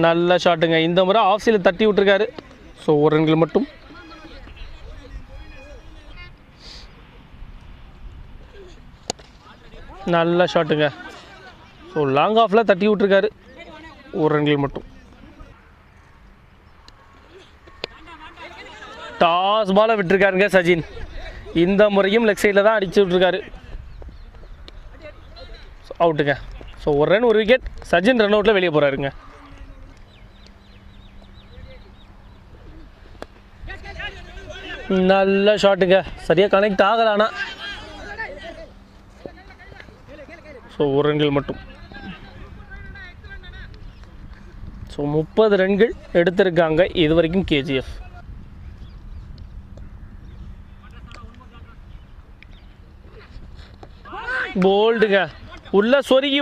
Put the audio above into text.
நல்ல ஷாட்டுங்க. இந்த முறை ஆஃப் சைடில் தட்டி விட்டுருக்காரு. ஸோ ஒரு ரன்கள் மட்டும். நல்ல ஷாட்டுங்க. ஸோ லாங் ஆஃபில் தட்டி விட்டுருக்காரு. ஒரு ரன்கள் மட்டும். டாஸ் பாலை விட்டுருக்காருங்க சச்சின். இந்த முறையும் லெக் சைடில் தான் அடிச்சு விட்ருக்காரு. அவுட்டுங்க. ஸோ ஒரு ரன் ஒரு விக்கெட். சச்சின் ரன் அவுட்டில் வெளியே போகிறாருங்க. நல்ல ஷாட்டுங்க. சரியாக கனெக்ட் ஆகலானா. ஸோ ஒரு ரன்கள் மட்டும். ஸோ 30 ரன்கள் எடுத்திருக்காங்க இது வரைக்கும் கேஜிஎஃப். போல்டுங்க. உள்ள சொருகி